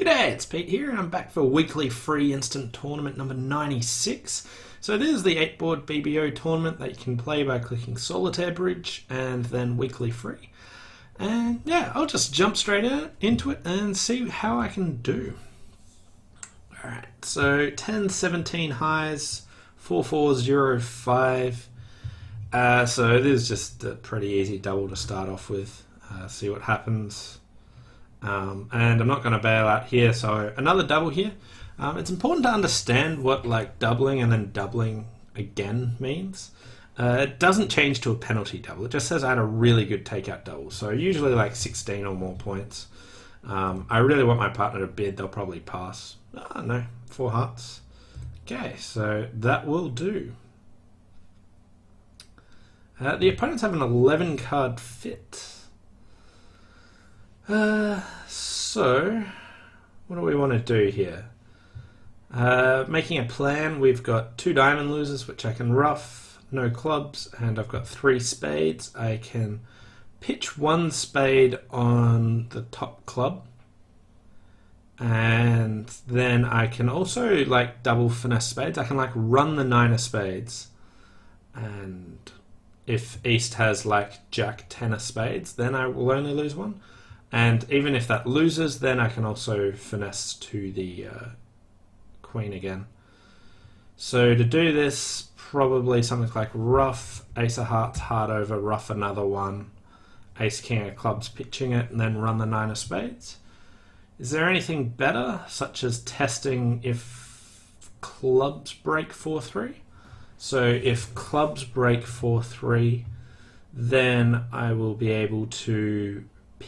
G'day, it's Pete here, and I'm back for weekly free instant tournament number 96. So this is the 8-board BBO tournament that you can play by clicking Solitaire Bridge and then weekly free. And yeah, I'll just jump straight into it and see how I can do. Alright, so 10, 17 highs, 4, 4, 0, 5. So this is just a pretty easy double to start off with. See what happens. And I'm not going to bail out here, so another double here. It's important to understand what like doubling and then doubling again means. It doesn't change to a penalty double, it just says I had a really good takeout double, so usually like 16 or more points. I really want my partner to bid, they'll probably pass. Oh no, 4 hearts. Okay, so that will do. The opponents have an 11 card fit. So, what do we want to do here? Making a plan, we've got 2 diamond losers, which I can ruff, no clubs, and I've got 3 spades. I can pitch 1 spade on the top club, and then I can also like double finesse spades. I can like run the 9 of spades, and if East has like Jack 10 of spades, then I will only lose 1. And even if that loses, then I can also finesse to the Queen again. So to do this, probably something like ruff, Ace of Hearts, heart over, ruff another one, Ace King of Clubs pitching it, and then run the 9 of Spades. Is there anything better, such as testing if clubs break 4-3? So if clubs break 4-3, then I will be able to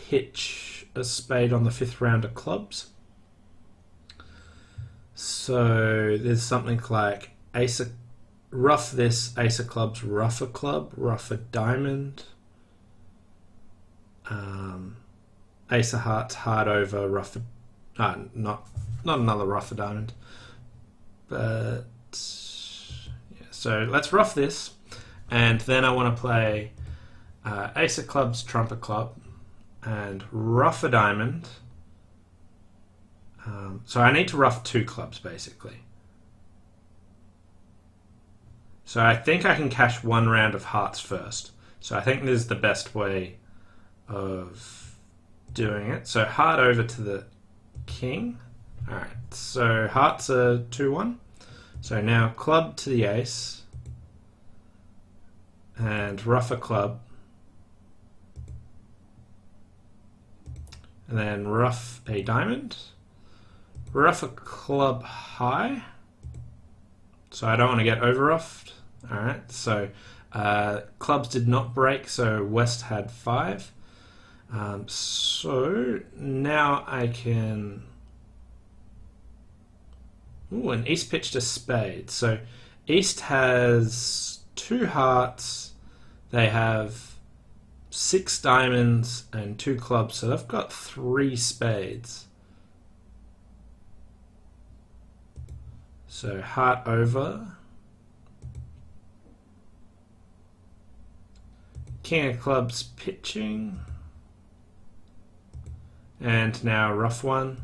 pitch a spade on the 5th round of clubs. So there's something like ruff this, Ace of Clubs, ruff a club, ruff a diamond, Ace of Hearts, heart over, ruff a, not another ruff a diamond, but yeah, so let's ruff this, and then I want to play Ace of Clubs, trump a club, and ruff a diamond. So I need to ruff 2 clubs basically. So I think I can cash 1 round of hearts first. So I think this is the best way of doing it. So heart over to the king. Alright, so hearts are 2-1. So now club to the ace. And ruff a club. And then ruff a diamond, ruff a club high, so I don't want to get over ruffed. Alright, so clubs did not break, so West had 5. So now I can... Ooh, and East pitched a spade. So East has 2 hearts, they have 6 diamonds and 2 clubs, so they've got 3 spades. So heart over, King of Clubs pitching, and now ruff 1.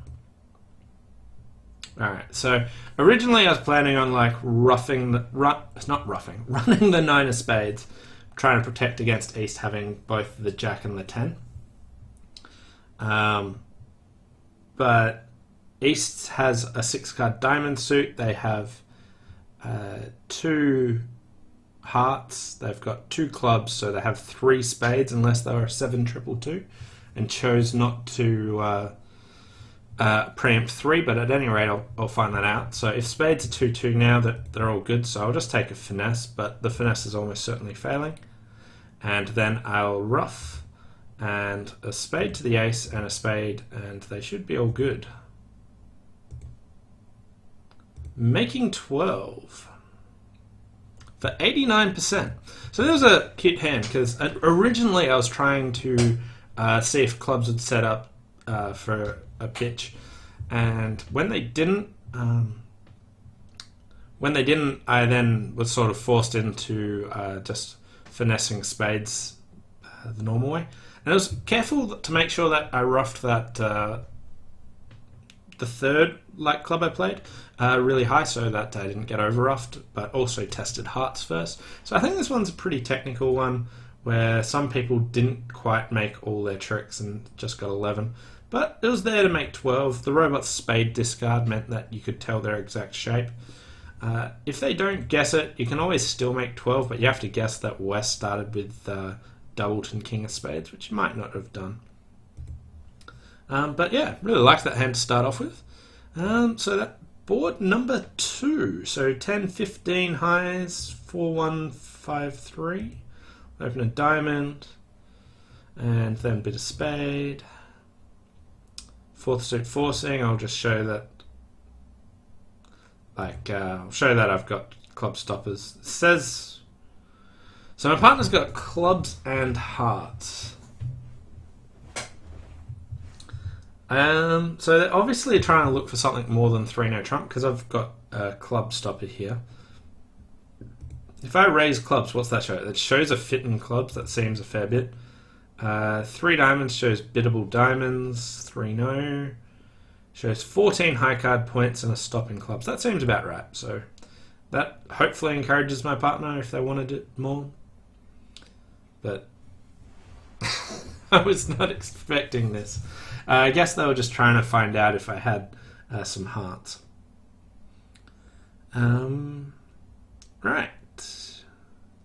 Alright, so originally I was planning on like running the 9 of spades, trying to protect against East having both the Jack and the 10. But East has a 6-card diamond suit. They have 2 hearts. They've got 2 clubs, so they have 3 spades unless they were 7-2-2, and chose not to preempt 3, but at any rate I'll find that out. So if spades are 2-2 now, that they're all good, so I'll just take a finesse, but the finesse is almost certainly failing. And then I'll ruff and a spade to the ace and a spade, and they should be all good. Making 12 for 89%. So there was a cute hand, because originally I was trying to see if clubs would set up for a pitch, and when they didn't, I then was sort of forced into just finessing spades the normal way. And I was careful to make sure that I ruffed that the third like club I played really high, so that I didn't get overruffed, but also tested hearts first. So I think this one's a pretty technical one, where some people didn't quite make all their tricks and just got 11. But it was there to make 12. The robot's spade discard meant that you could tell their exact shape. If they don't guess it, you can always still make 12, but you have to guess that West started with Doubleton King of Spades, which you might not have done. But yeah, really like that hand to start off with. So that board number 2. So 10, 15 highs, 4, 1, 5, 3. Open a diamond, and then a bit of spade. Fourth suit forcing, I'll just show that, I'll show that I've got club stoppers. It says, so my partner's got clubs and hearts. So they're obviously trying to look for something more than 3 no trump, because I've got a club stopper here. If I raise clubs, what's that show? It shows a fit in clubs. That seems a fair bit. 3 diamonds shows biddable diamonds. 3 no. Shows 14 high card points and a stop in clubs. That seems about right. So that hopefully encourages my partner if they wanted it more. But I was not expecting this. I guess they were just trying to find out if I had some hearts. Right.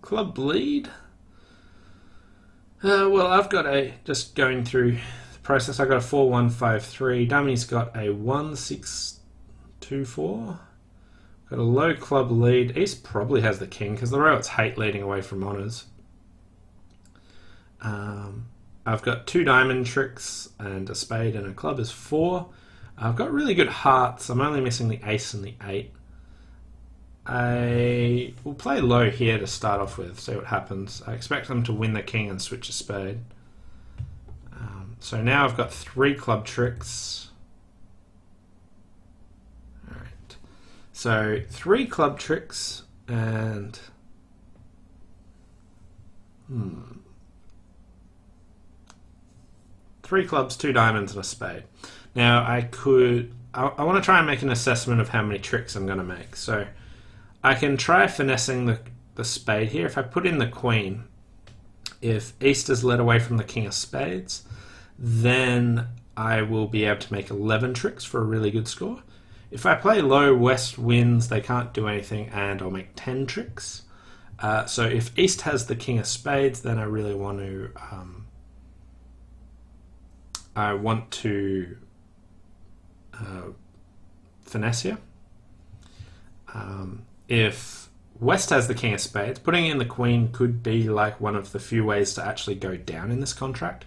Club lead. Well, I've got just going through the process, I've got a 4, 1, 5, 3. Dummy's got a 1, 6, 2, 4. Got a low club lead. East probably has the king, because the robots hate leading away from honours. I've got 2 diamond tricks, and a spade and a club is 4. I've got really good hearts. I'm only missing the ace and the 8. I will play low here to start off with, see what happens. I expect them to win the king and switch a spade. So now I've got 3 club tricks. Alright. So 3 club tricks and 3 clubs, 2 diamonds and a spade. Now I want to try and make an assessment of how many tricks I'm going to make. So I can try finessing the spade here. If I put in the queen, if East is led away from the king of spades, then I will be able to make 11 tricks for a really good score. If I play low, West wins, they can't do anything, and I'll make 10 tricks. So if East has the king of spades, then I really want to finesse here. If West has the king of spades, putting in the queen could be like one of the few ways to actually go down in this contract.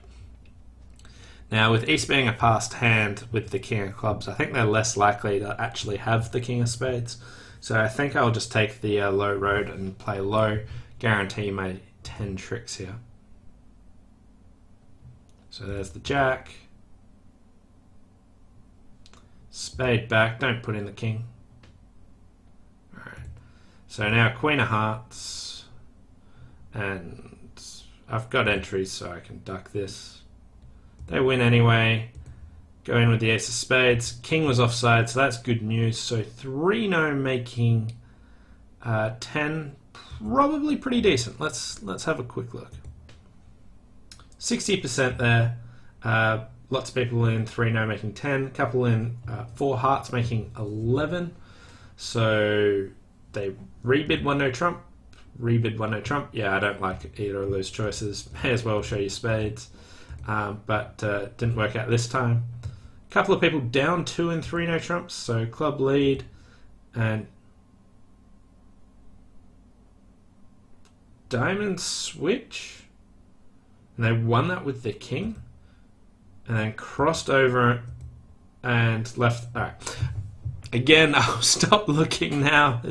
Now, with East being a passed hand with the king of clubs, I think they're less likely to actually have the king of spades. So I think I'll just take the low road and play low, guarantee my 10 tricks here. So there's the jack. Spade back, don't put in the king. So now Queen of Hearts, and I've got entries so I can duck this. They win anyway. Go in with the Ace of Spades. King was offside, so that's good news. So 3-no making 10, probably pretty decent. Let's have a quick look. 60% there. Lots of people in 3-no making 10. Couple in 4 hearts making 11. So they rebid 1-no trump, rebid 1-no trump. Yeah, I don't like either of those choices. May as well show you spades. But didn't work out this time. A couple of people down 2 in 3-no trumps, so club lead and diamond switch. And they won that with the king. And then crossed over and left. Alright. Again, I'll stop looking now.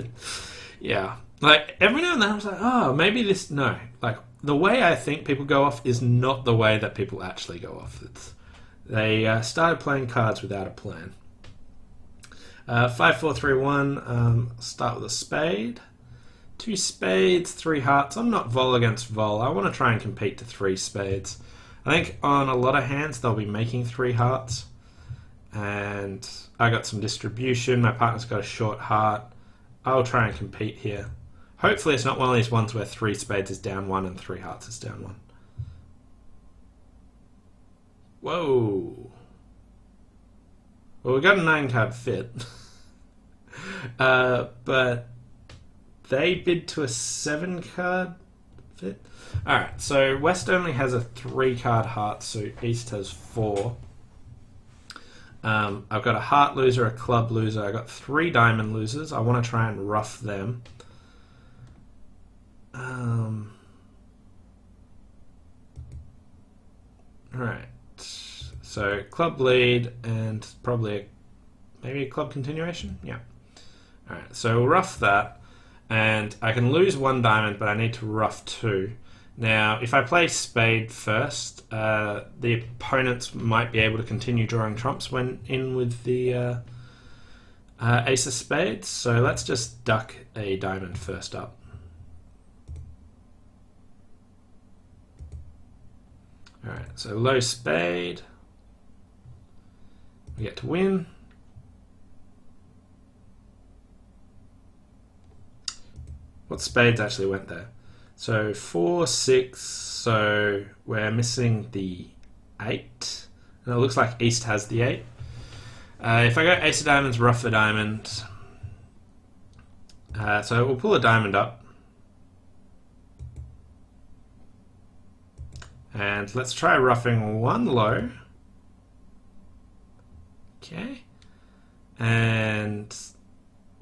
Yeah. Like, every now and then I was like, oh, maybe this... No. Like, the way I think people go off is not the way that people actually go off. They started playing cards without a plan. 5, 4, 3, 1. Start with a spade. 2 spades, 3 hearts. I'm not vol against vol. I want to try and compete to 3 spades. I think on a lot of hands they'll be making 3 hearts. And I got some distribution. My partner's got a short heart. I'll try and compete here. Hopefully it's not one of these ones where 3 spades is down 1 and 3 hearts is down 1. Whoa. Well, we got a 9-card fit. But they bid to a 7-card fit. Alright, so West only has a 3-card heart suit. East has 4. I've got a heart loser, a club loser. I've got 3 diamond losers. I want to try and rough them. Alright. So club lead and probably maybe a club continuation? Yeah. Alright, so we'll rough that. And I can lose 1 diamond, but I need to rough 2. Now, if I play spade first, the opponents might be able to continue drawing trumps when in with the ace of spades. So let's just duck a diamond first up. Alright, so low spade. We get to win. What spades actually went there? So 4, 6, so we're missing the 8. And it looks like East has the 8. If I go ace of diamonds, rough a diamond. So we'll pull a diamond up. And let's try roughing 1 low. Okay. And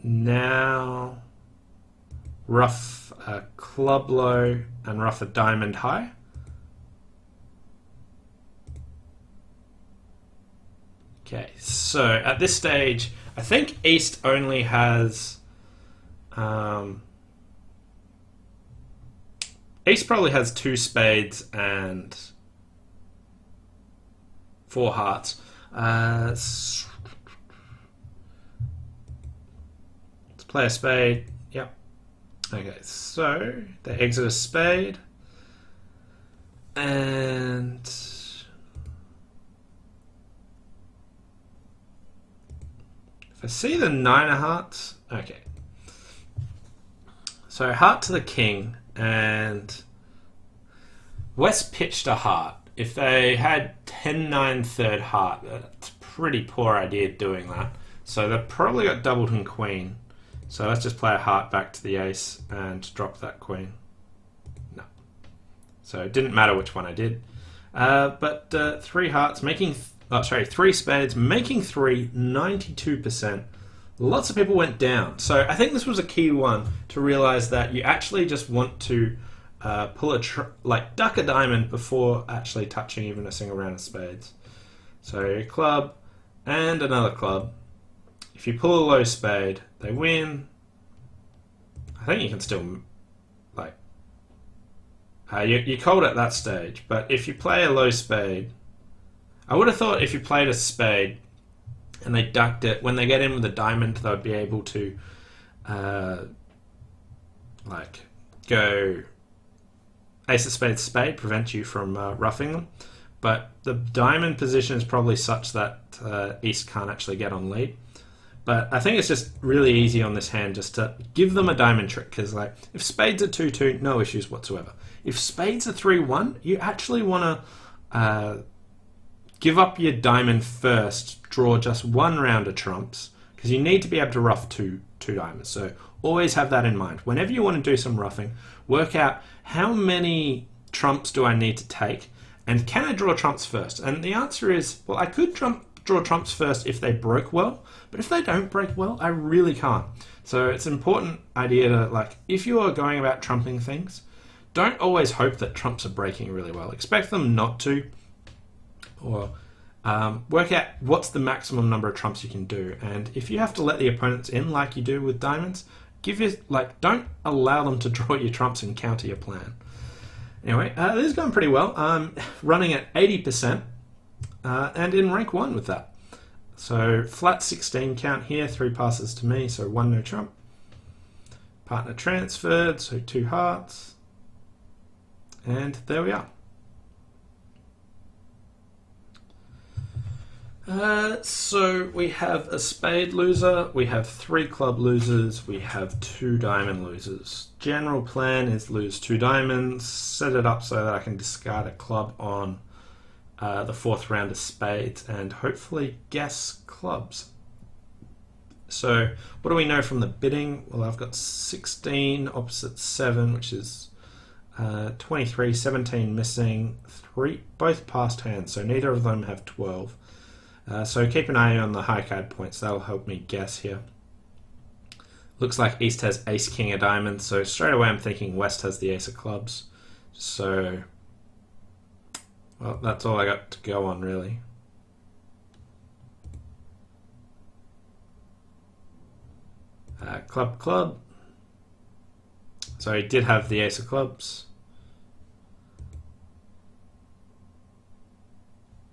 now rough a club low and rough a diamond high. Okay, so at this stage, I think East only has East probably has 2 spades and 4 hearts. Let's play a spade. Yep. Okay, so they exit a spade. And if I see the 9 of hearts, okay. So heart to the king, and West pitched a heart. If they had 10-9 third heart, that's a pretty poor idea doing that. So they probably got doubled in queen. So let's just play a heart back to the ace and drop that queen. No. So it didn't matter which one I did. But 3 hearts, making... Oh, sorry, 3 spades, making 3, 92%. Lots of people went down. So I think this was a key one to realize that you actually just want to pull duck a diamond before actually touching even a single round of spades. So club and another club. If you pull a low spade, they win. I think you can still you called at that stage, but if you play a low spade, I would have thought if you played a spade and they ducked it, when they get in with a diamond, they would be able to go ace of spades spade, prevent you from roughing them. But the diamond position is probably such that East can't actually get on lead. But I think it's just really easy on this hand just to give them a diamond trick, because if spades are 2-2, no issues whatsoever. If spades are 3-1, you actually want to give up your diamond first, draw just 1 round of trumps, because you need to be able to rough two diamonds. So always have that in mind. Whenever you want to do some roughing, work out how many trumps do I need to take, and can I draw trumps first? And the answer is, well, I could draw trumps first if they broke well, but if they don't break well, I really can't. So it's an important idea to, if you are going about trumping things, don't always hope that trumps are breaking really well. Expect them not to, or work out what's the maximum number of trumps you can do. And if you have to let the opponents in like you do with diamonds, don't allow them to draw your trumps and counter your plan. Anyway, this is going pretty well. I'm running at 80%. And in rank 1 with that. So flat 16 count here, 3 passes to me, so 1 no trump. Partner transferred, so 2 hearts. And there we are. So we have a spade loser, we have 3 club losers, we have 2 diamond losers. General plan is lose 2 diamonds, set it up so that I can discard a club on the 4th round of spades and hopefully guess clubs. So what do we know from the bidding? Well, I've got 16 opposite 7, which is 23, 17 missing, 3, both passed hands, so neither of them have 12. So keep an eye on the high card points, that'll help me guess here. Looks like East has ace king of diamonds, so straight away I'm thinking West has the ace of clubs. So, well, that's all I got to go on really. Club, club. So he did have the ace of clubs.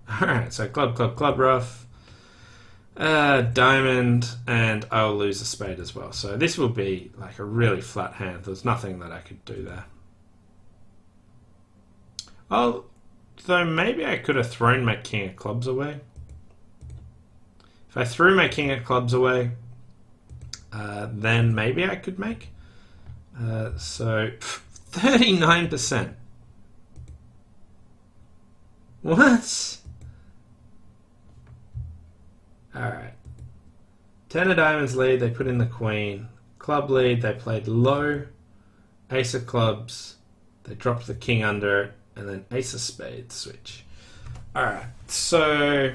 Alright, so club, club, club, rough. Diamond, and I'll lose a spade as well. So this will be like a really flat hand. There's nothing that I could do there. Oh, though maybe I could have thrown my king of clubs away. If I threw my king of clubs away, then maybe I could make. So 39%. What? Alright. 10 of diamonds lead, they put in the queen. Club lead, they played low. Ace of clubs, they dropped the king under it. And then ace of spades switch. Alright, so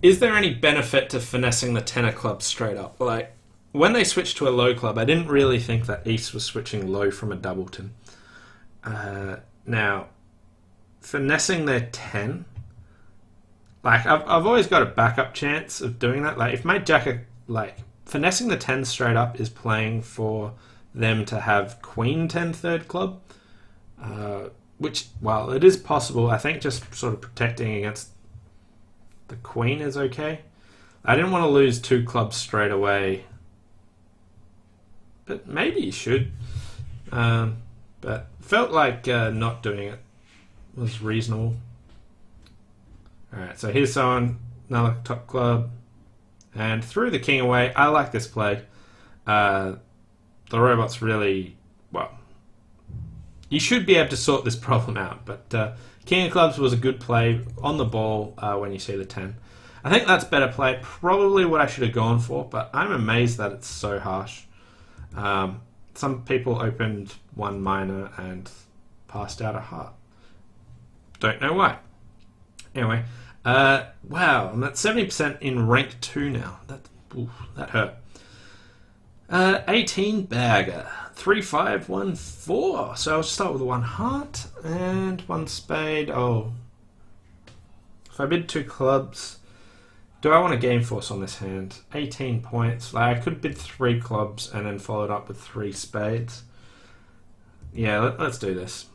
is there any benefit to finessing the 10 of clubs straight up? Like, when they switched to a low club, I didn't really think that East was switching low from a doubleton. Now, finessing their 10, like, I've always got a backup chance of doing that. Like, if my jack, like, finessing the 10 straight up is playing for them to have queen 10 third club, which, while it is possible, I think just sort of protecting against the queen is okay. I didn't want to lose 2 clubs straight away, but maybe you should. But felt like not doing it was reasonable. Alright, so here's someone, another top club, and threw the king away. I like this play. The robot's really, well, you should be able to sort this problem out, but king of clubs was a good play on the ball when you see the 10. I think that's better play, probably what I should have gone for, but I'm amazed that it's so harsh. Some people opened 1 minor and passed out a heart. Don't know why. Anyway, wow, I'm at 70% in rank 2 now. That hurt. 18 bagger. 3, 5, 1, 4. So I'll start with 1 heart and 1 spade. Oh. If I bid 2 clubs, do I want a game force on this hand? 18 points. Like, I could bid 3 clubs and then follow it up with 3 spades. Yeah, let's do this.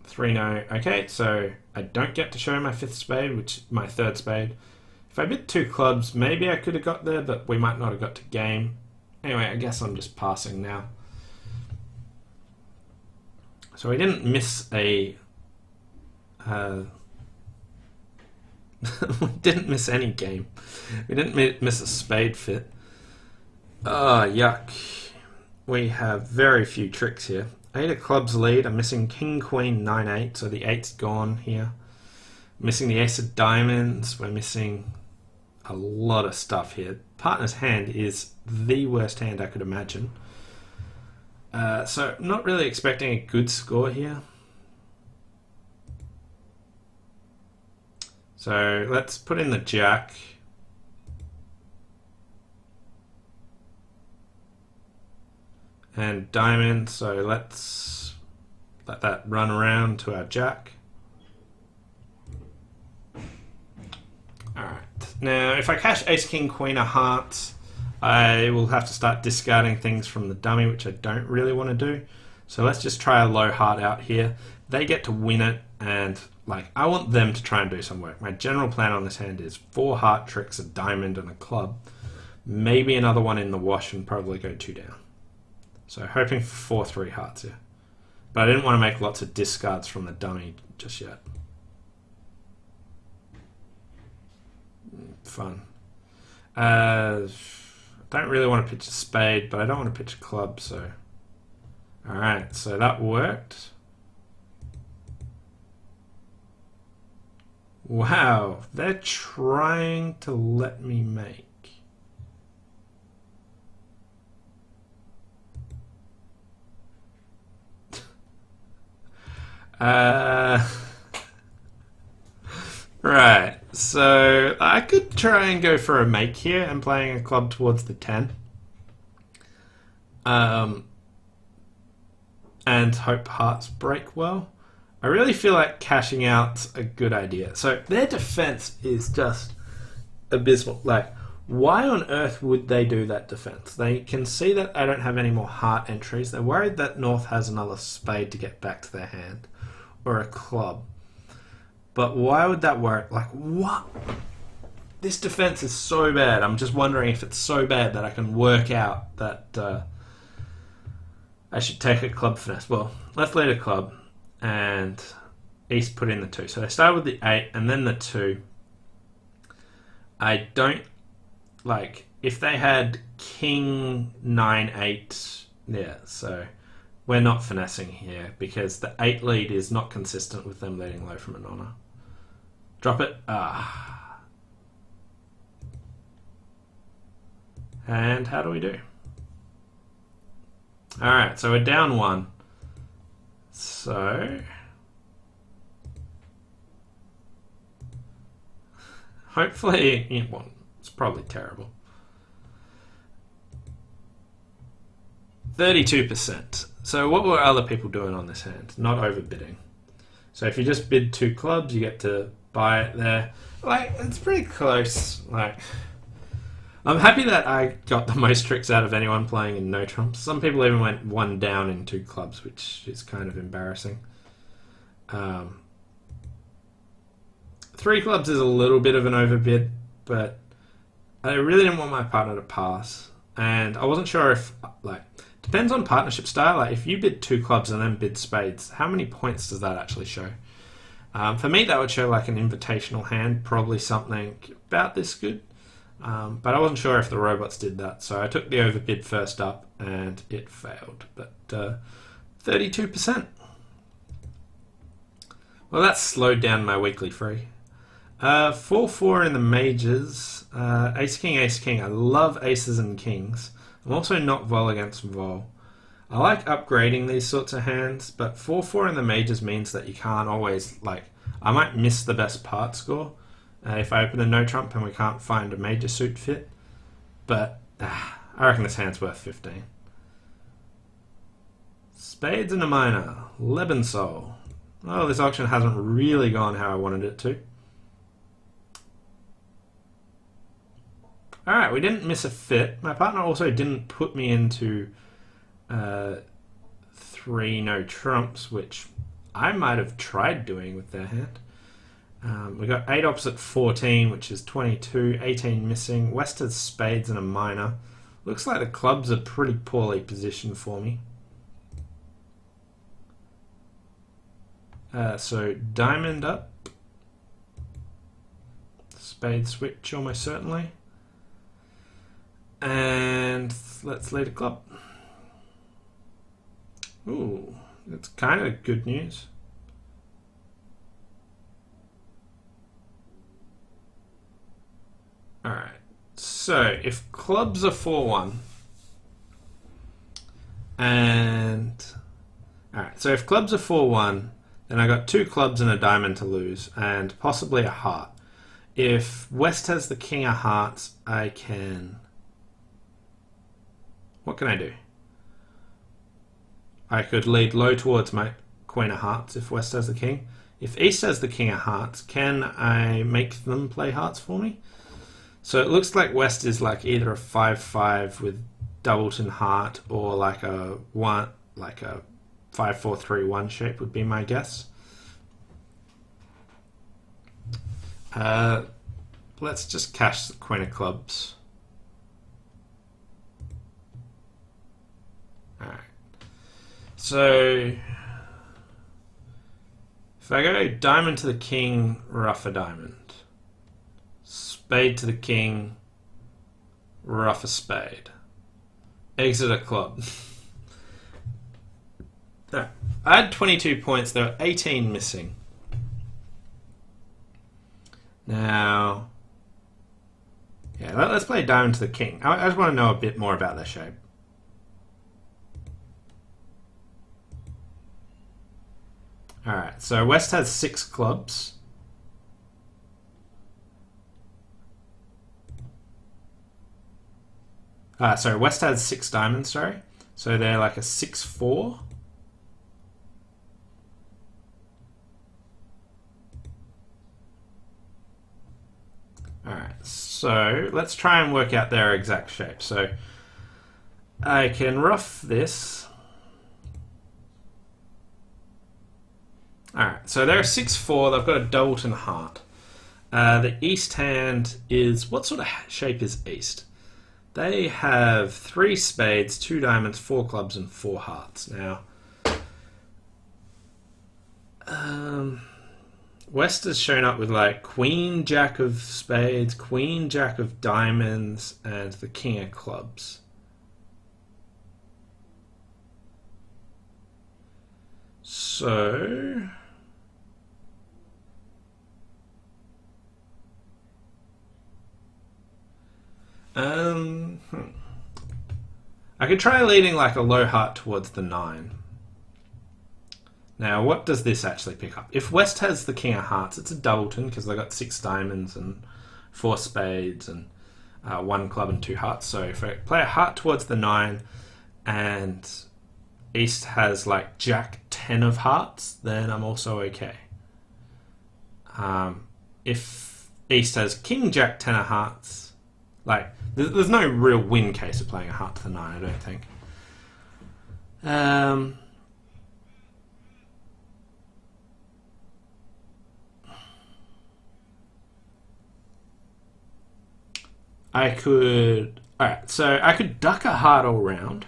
3 no. Okay, so I don't get to show my 5th spade, which is my 3rd spade. If I bid 2 clubs, maybe I could have got there, but we might not have got to game. Anyway, I guess I'm just passing now. So we didn't miss a... we didn't miss any game. We didn't miss a spade fit. Oh, yuck. We have very few tricks here. 8 of clubs lead. I'm missing king, queen, 9, 8. So the 8's gone here. Missing the ace of diamonds. We're missing a lot of stuff here. Partner's hand is the worst hand I could imagine. So not really expecting a good score here. So let's put in the jack. And diamond, so let's let that run around to our jack. Alright, now if I cash ace, king, queen of hearts, I will have to start discarding things from the dummy, which I don't really want to do. So let's just try a low heart out here. They get to win it, and like, I want them to try and do some work. My general plan on this hand is 4 heart tricks, a diamond, and a club. Maybe another one in the wash and probably go 2 down. So hoping for 4-3 hearts here. But I didn't want to make lots of discards from the dummy just yet. fun. I don't really want to pitch a spade, but I don't want to pitch a club, so... Alright, so that worked. Wow, they're trying to let me make. Right, so I could try and go for a make here and playing a club towards the 10. And hope hearts break well. I really feel like cashing out's a good idea. So their defense is just abysmal. Like, why on earth would they do that defense? They can see that I don't have any more heart entries. They're worried that North has another spade to get back to their hand. Or a club. But why would that work? Like, what? This defense is so bad. I'm just wondering if it's so bad that I can work out that I should take a club finesse. Well, left lead a club, and East put in the 2. So they start with the 8 and then the 2. I don't... Like, if they had King 9, 8... Yeah, so... We're not finessing here because the 8 lead is not consistent with them leading low from an honor. Drop it. Ah. And how do we do? Alright, so we're down 1. So... Hopefully... Yeah, well, it's probably terrible. 32%. So what were other people doing on this hand? Not overbidding. So if you just bid 2 clubs, you get to buy it there. Like, it's pretty close. Like, I'm happy that I got the most tricks out of anyone playing in no trumps. Some people even went 1 down in 2 clubs, which is kind of embarrassing. 3 clubs is a little bit of an overbid, but I really didn't want my partner to pass. And I wasn't sure if, like... Depends on partnership style. Like, if you bid 2 clubs and then bid spades, how many points does that actually show? For me, that would show like an invitational hand, probably something about this good. But I wasn't sure if the robots did that, so I took the overbid first up, and it failed. But 32%. Well, that slowed down my weekly free. 4-4 in the majors. Ace King, Ace King. I love aces and kings. I'm also not vol against vol. I like upgrading these sorts of hands, but 4-4 in the majors means that you can't always, like, I might miss the best part score if I open a no trump and we can't find a major suit fit. But I reckon this hand's worth 15. Spades and a minor. Lebensol. Oh, this auction hasn't really gone how I wanted it to. Alright, we didn't miss a fit. My partner also didn't put me into 3 no trumps, which I might have tried doing with their hand. We got 8 opposite 14, which is 22, 18 missing. West has spades and a minor. Looks like the clubs are pretty poorly positioned for me. So diamond up. Spade switch almost certainly. And let's lead a club. Ooh, that's kind of good news. Alright, so if clubs are 4-1, and... Alright, so if clubs are 4-1, then I got 2 clubs and a diamond to lose, and possibly a heart. If West has the king of hearts, I can... What can I do? I could lead low towards my queen of hearts if West has the king. If East has the king of hearts, can I make them play hearts for me? So it looks like West is like either a 5-5 with doubleton heart, or like a 5-4-3-1 shape would be my guess. Let's just cash the queen of clubs. Alright. So if I go diamond to the king, rough a diamond. Spade to the king. Ruff a spade. Exit a club. No, I had 22 points. There were 18 missing. Now, yeah, let's play diamond to the king. I just want to know a bit more about their shape. Alright, so West has 6 clubs. Sorry, West has 6 diamonds, sorry. So they're like a 6-4. Alright, so let's try and work out their exact shape. So I can ruff this. Alright, so they're a 6-4. They've got a doubleton heart. The east hand is... What sort of shape is east? They have 3 spades, 2 diamonds, 4 clubs, and 4 hearts. Now, West has shown up with like Queen, Jack of spades, Queen, Jack of diamonds, and the King of clubs. So... I could try leading like a low heart towards the 9. Now, what does this actually pick up? If West has the King of Hearts, it's a doubleton because they've got 6 diamonds and 4 spades and 1 club and 2 hearts. So if I play a heart towards the 9 and East has like Jack 10 of hearts, then I'm also okay. If East has King, Jack 10 of hearts, like there's no real win case of playing a heart to the 9, I don't think. I could... Alright, so I could duck a heart all round.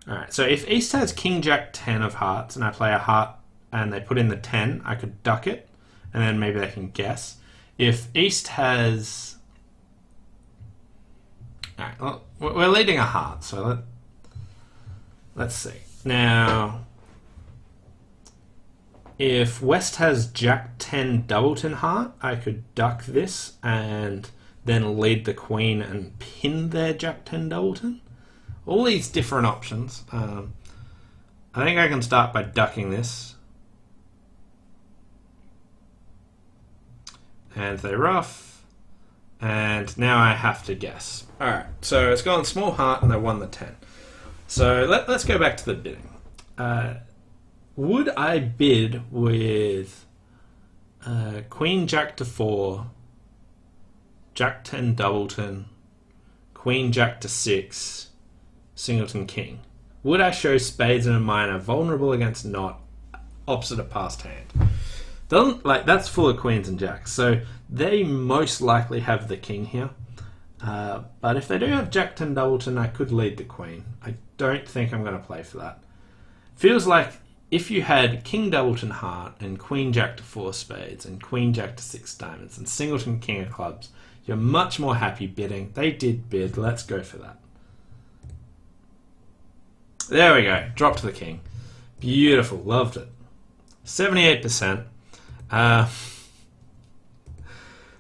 Alright, so if East has King, Jack, 10 of hearts, and I play a heart and they put in the 10, I could duck it, and then maybe they can guess. If East has... Alright, well, we're leading a heart, so let's see. Now, if West has Jack 10 doubleton heart, I could duck this and then lead the Queen and pin their Jack 10 doubleton. All these different options. I think I can start by ducking this. And they ruff. And now I have to guess. Alright, so it's gone small heart and they won the 10. So let's go back to the bidding. Would I bid with Queen, Jack to 4, Jack 10 doubleton, Queen, Jack to 6, singleton, king? Would I show spades and a minor vulnerable against not opposite a passed hand? Doesn't, like, that's full of queens and jacks, so they most likely have the king here. But if they do have Jack 10 doubleton, I could lead the queen. I don't think I'm going to play for that. Feels like if you had King doubleton heart and Queen Jack to 4 spades and Queen Jack to 6 diamonds and singleton King of clubs, you're much more happy bidding. They did bid. Let's go for that. There we go. Dropped the king. Beautiful. Loved it. 78%.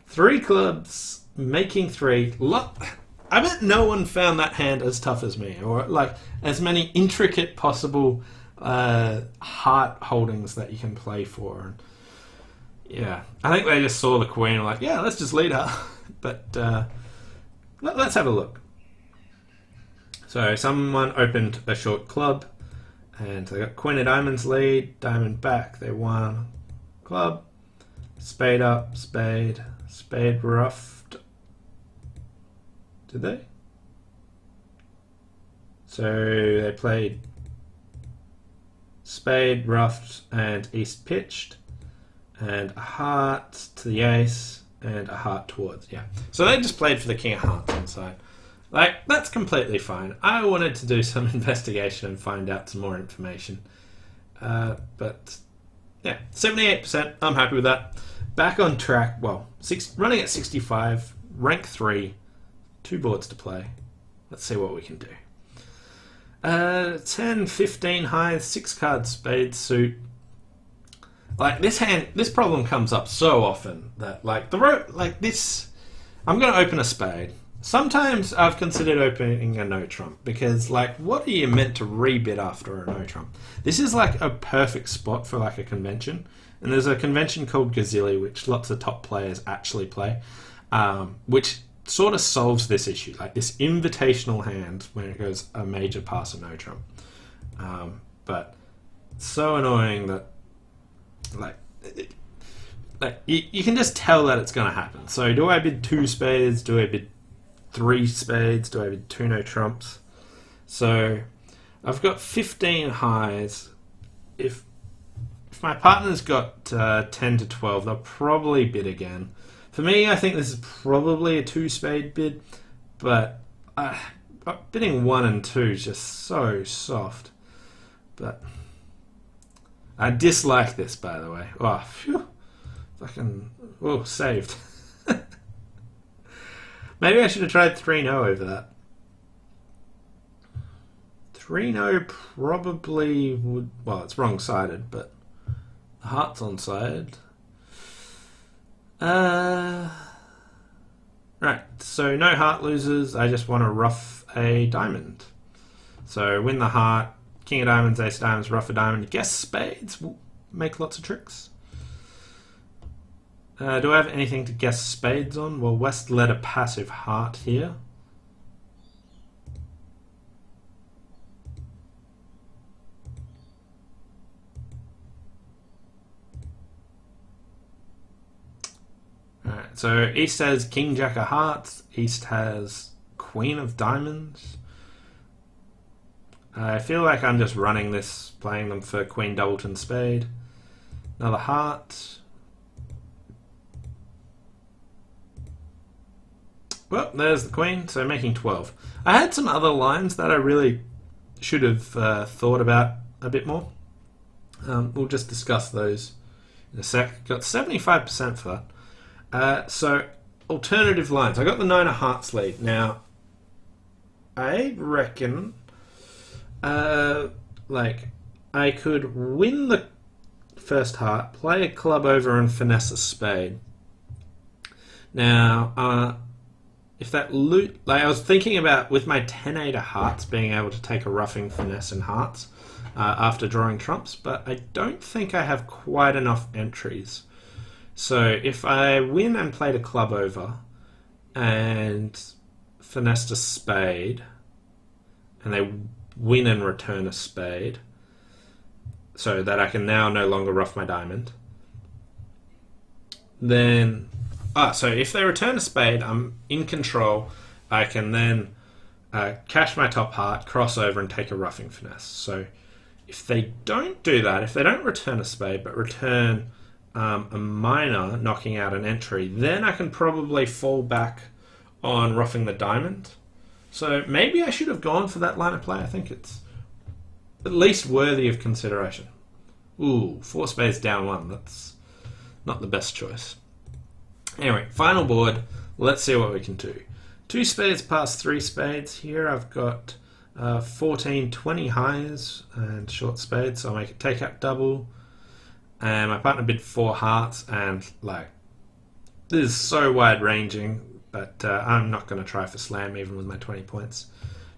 3 clubs, making 3. I bet no one found that hand as tough as me, or like as many intricate possible heart holdings that you can play for. And yeah, I think they just saw the queen and were like, yeah, let's just lead her. But let's have a look. So someone opened a short club and they got Queen of Diamonds lead, diamond back, they won. Club, spade up, spade, spade ruffed. Did they? So they played spade, ruffed, and east pitched, and a heart to the ace, and a heart towards, yeah. So they just played for the king of hearts on the side. Like, that's completely fine. I wanted to do some investigation and find out some more information. But, yeah, 78%, I'm happy with that. back on track. Well, running at 65, rank 3, 2 boards to play. Let's see what we can do. 10, 15 highs, 6 cards, spade, suit. Like this problem comes up so often that like this. I'm going to open a spade. Sometimes I've considered opening a no trump because like, what are you meant to rebid after a no trump? This is like a perfect spot for like a convention, and there's a convention called Gazilli which lots of top players actually play, which sort of solves this issue, like this invitational hand when it goes a major pass or no trump. But so annoying that you can just tell that it's going to happen. So do I bid 2 spades? Do I bid 3 spades? Do I bid 2 no trumps? So I've got 15 highs. If my partner's got 10 to 12, they'll probably bid again. For me, I think this is probably a 2 spade bid, but bidding 1 and 2 is just so soft. But I dislike this, by the way. Oh, phew. Fucking, oh, saved. Maybe I should have tried 3-no over that. 3-no probably would, well, it's wrong-sided, but the heart's on side. Right, so no heart losers. I just want to ruff a diamond. So win the heart, king of diamonds, ace of diamonds, ruff a diamond. Guess spades will make lots of tricks. Do I have anything to guess spades on? Well, West led a passive heart here. Alright, so East has King Jack of Hearts, East has Queen of Diamonds. I feel like I'm just running this, playing them for Queen Doubleton Spade. Another heart. Well, there's the Queen, so making 12. I had some other lines that I really should have thought about a bit more. We'll just discuss those in a sec. Got 75% for that. So, alternative lines. I got the 9 of Hearts lead. Now, I reckon, like, I could win the first heart, play a club over and finesse a spade. Now, if that loot, like I was thinking about with my 10-8 of hearts being able to take a roughing, finesse and hearts after drawing trumps, but I don't think I have quite enough entries. So if I win and played a club over and finessed a spade, and they win and return a spade, so that I can now no longer rough my diamond, then so if they return a spade, I'm in control. I can then cash my top heart, cross over, and take a roughing finesse. So if they don't do that, if they don't return a spade, but return a minor, knocking out an entry, then I can probably fall back on roughing the diamond. So maybe I should have gone for that line of play. I think it's at least worthy of consideration. Ooh, 4 spades down 1. That's not the best choice. Anyway, final board. Let's see what we can do. 2 spades past 3 spades. Here I've got 14, 20 highs and short spades, so I'll make a take-out double. And my partner bid 4 hearts, and like, this is so wide-ranging, but I'm not going to try for slam even with my 20 points.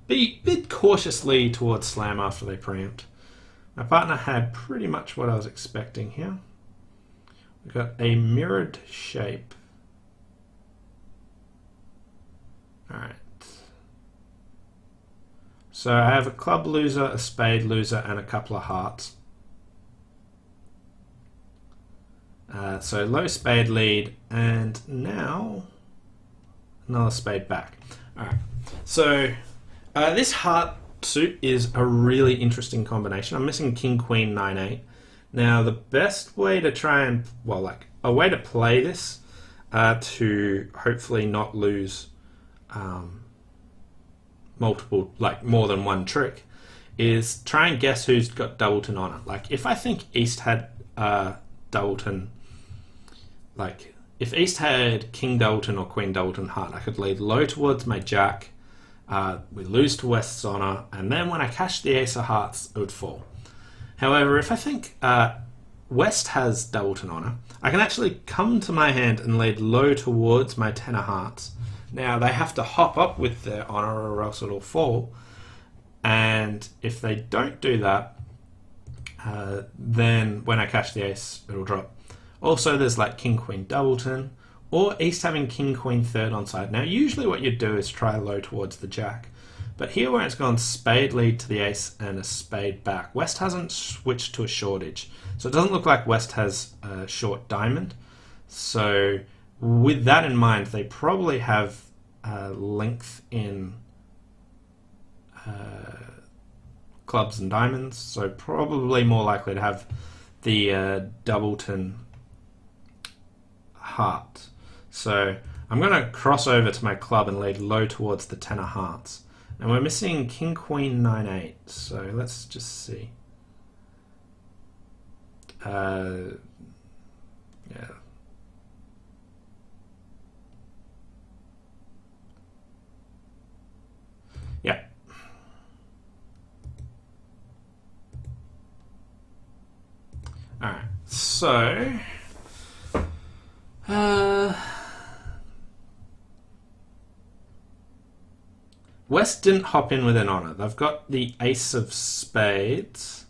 Bid cautiously towards slam after they preempt. My partner had pretty much what I was expecting here. We've got a mirrored shape. Alright. So I have a club loser, a spade loser, and a couple of hearts. So low spade lead, and now another spade back. Alright. So this heart suit is a really interesting combination. I'm missing King, Queen, 9-8. Now the best way to try and, well, like a way to play this to hopefully not lose multiple, like more than one trick, is try and guess who's got Doubleton on it. Like if I think East had Doubleton like if East had King Doubleton or Queen Doubleton heart, I could lead low towards my Jack. We lose to West's Honor, and then when I cash the Ace of Hearts, it would fall. However, if I think West has Doubleton Honor, I can actually come to my hand and lead low towards my 10 of Hearts. Now, they have to hop up with their Honor or else it'll fall. And if they don't do that, then when I cash the Ace, it'll drop. Also, there's like King Queen Doubleton, or East having King Queen third on side. Now, usually what you do is try low towards the Jack. But here where it's gone spade lead to the Ace and a spade back, West hasn't switched to a shortage. So it doesn't look like West has a short diamond. So with that in mind, they probably have length in clubs and diamonds. So probably more likely to have the Doubleton heart. So I'm going to cross over to my club and lead low towards the 10 of Hearts. And we're missing King, Queen, 9, 8. So let's just see. Yeah. Yeah. Alright, so West didn't hop in with an honor. They've got the Ace of Spades.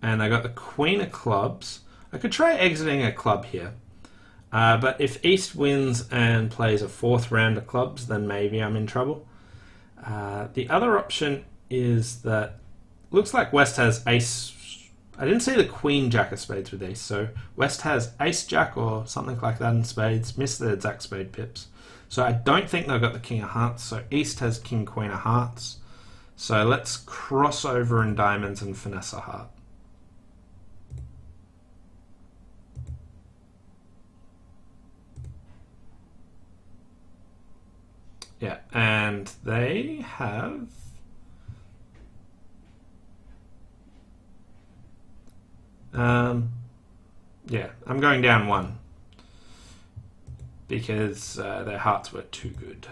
And I got the Queen of Clubs. I could try exiting a club here. But if East wins and plays a fourth round of clubs, then maybe I'm in trouble. The other option is that looks like West has Ace. I didn't see the Queen Jack of Spades with Ace, so West has Ace Jack or something like that in spades. Missed the exact spade pips. So I don't think they've got the King of Hearts. So East has King, Queen of Hearts. So let's cross over in diamonds and finesse a heart. Yeah, and they have yeah, I'm going down 1 because their hearts were too good.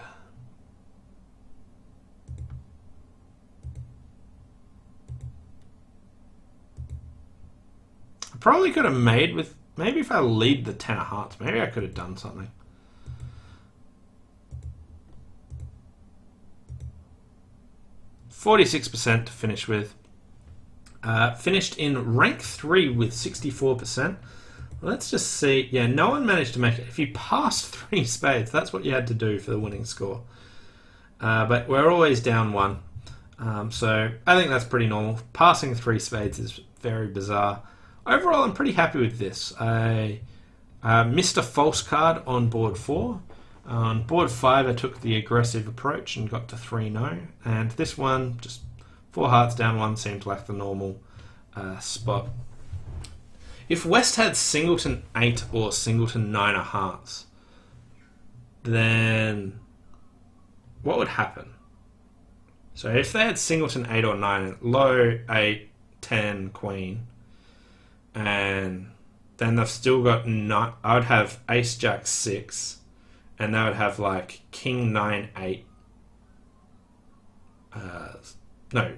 I probably could have made with, maybe if I lead the 10 of Hearts, maybe I could have done something. %46% to finish with. Finished in rank 3 with 64%. Let's just see. Yeah, no one managed to make it. If you passed 3 spades, that's what you had to do for the winning score. But we're always down 1. So I think that's pretty normal. Passing 3 spades is very bizarre. Overall, I'm pretty happy with this. I missed a false card on board 4. On board 5, I took the aggressive approach and got to 3-0. And this one, just 4 hearts down 1, seemed like the normal spot. If West had Singleton 8 or Singleton 9 of Hearts, then what would happen? So if they had Singleton 8 or 9, low 8, 10, Queen, and then they've still got 9, I would have Ace Jack 6, and they would have like King 9, 8. No,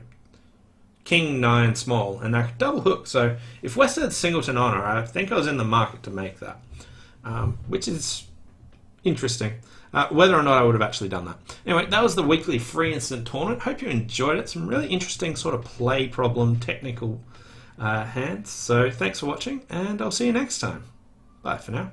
King 9 small, and I could double hook. So if West had Singleton Honor, I think I was in the market to make that, which is interesting. Whether or not I would have actually done that. Anyway, that was the weekly free instant tournament. Hope you enjoyed it. Some really interesting sort of play problem, technical hands. So thanks for watching, and I'll see you next time. Bye for now.